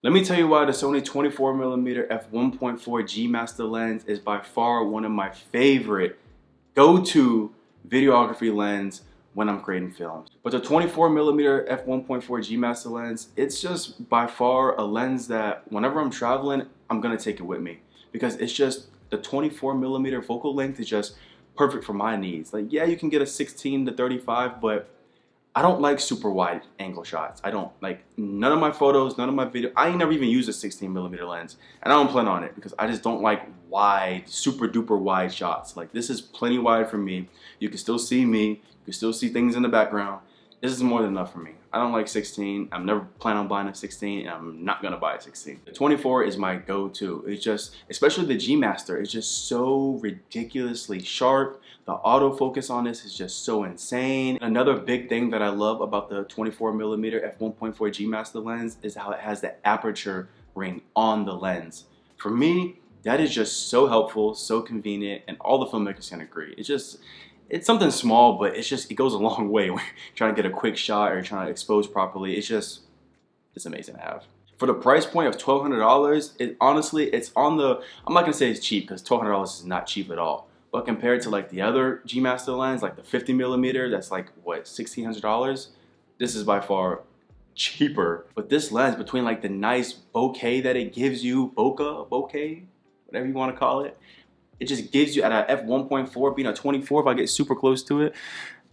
Let me tell you why the Sony 24mm f1.4 G Master lens is by far one of my favorite go-to videography lens when I'm creating films. But the 24mm f1.4 G Master lens, it's just by far a lens that whenever I'm traveling, I'm gonna take it with me because it's just the 24mm focal length is just perfect for my needs. Like, yeah, you can get a 16 to 35, but I don't like super wide angle shots. I don't like none of my photos, none of my video. I ain't never even used a 16mm lens, and I don't plan on it because I just don't like wide, super duper wide shots. Like, this is plenty wide for me. You can still see me. You can still see things in the background. This is more than enough for me. I don't like 16. I'm never planning on buying a 16, and I'm not gonna buy a 16. The 24 is my go-to. It's just, especially the G Master, it's just so ridiculously sharp. The autofocus on this is just so insane. Another big thing that I love about the 24mm f1.4 G Master lens is how it has the aperture ring on the lens. For me, that is just so helpful, so convenient, and all the filmmakers can agree. It's something small, but it goes a long way when you're trying to get a quick shot or you're trying to expose properly. It's amazing to have. For the price point of $1,200, honestly, it's on the, I'm not gonna say it's cheap because $1,200 is not cheap at all. But compared to like the other G Master lens, like the 50mm, that's like what, $1,600? This is by far cheaper. But this lens, between like the nice bokeh that it gives you, bokeh, whatever you want to call it, it just gives you at a f1.4 being a 24. If I get super close to it,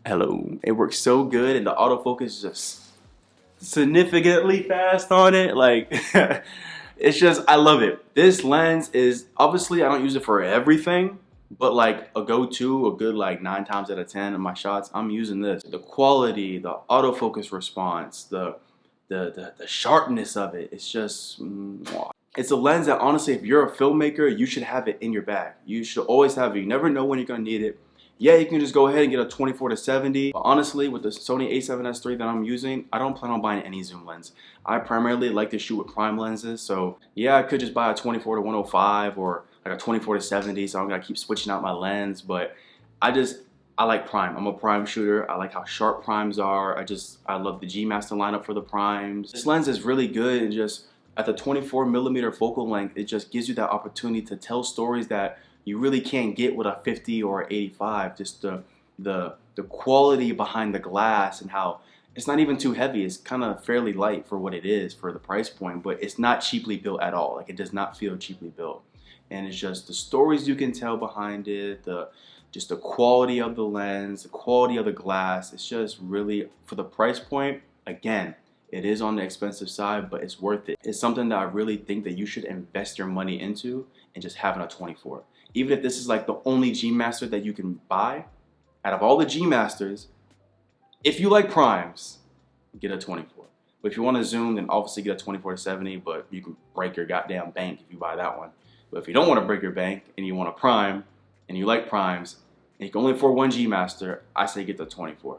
hello, it works so good, and the autofocus is just significantly fast on it. Like, it's just, I love it. This lens is, obviously I don't use it for everything, but like a go-to, a good like 9 times out of 10 of my shots, I'm using this. The quality, the autofocus response, the sharpness of it, it's just mwah. It's a lens that honestly, if you're a filmmaker, you should have it in your bag. You should always have it. You never know when you're gonna need it. Yeah, you can just go ahead and get a 24 to 70. But honestly, with the Sony a7S III that I'm using, I don't plan on buying any zoom lens. I primarily like to shoot with prime lenses. So yeah, I could just buy a 24 to 105 or like a 24 to 70. So I'm gonna keep switching out my lens. But I like prime. I'm a prime shooter. I like how sharp primes are. I love the G Master lineup for the primes. This lens is really good, and just at the 24mm focal length, it just gives you that opportunity to tell stories that you really can't get with a 50 or 85. Just the quality behind the glass and how it's not even too heavy. It's kind of fairly light for what it is for the price point, but it's not cheaply built at all. Like, it does not feel cheaply built. And it's just the stories you can tell behind it, just the quality of the lens, the quality of the glass. It's just really, for the price point, again, it is on the expensive side, but it's worth it. It's something that I really think that you should invest your money into, and just having a 24. Even if this is like the only G Master that you can buy, out of all the G Masters, if you like primes, get a 24. But if you want to zoom, then obviously get a 24 to 70, but you can break your goddamn bank if you buy that one. But if you don't want to break your bank and you want a prime, and you like primes, and you can only afford one G Master, I say get the 24.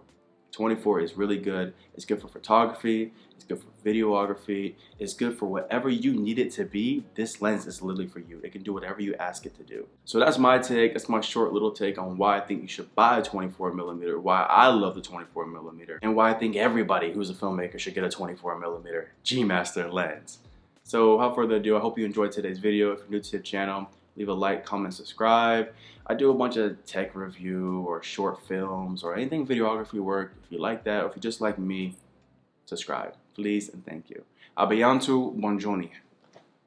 24 is really good. It's good for photography. It's good for videography. It's good for whatever you need it to be. This lens is literally for you. It can do whatever you ask it to do. So that's my take. That's my short little take on why I think you should buy a 24mm, why I love the 24mm, and why I think everybody who's a filmmaker should get a 24mm G Master lens. So without further ado, I hope you enjoyed today's video. If you're new to the channel, leave a like, comment, subscribe. I do a bunch of tech review or short films or anything videography work. If you like that, or if you just like me, subscribe, please and thank you. Abiantu, buongiorno.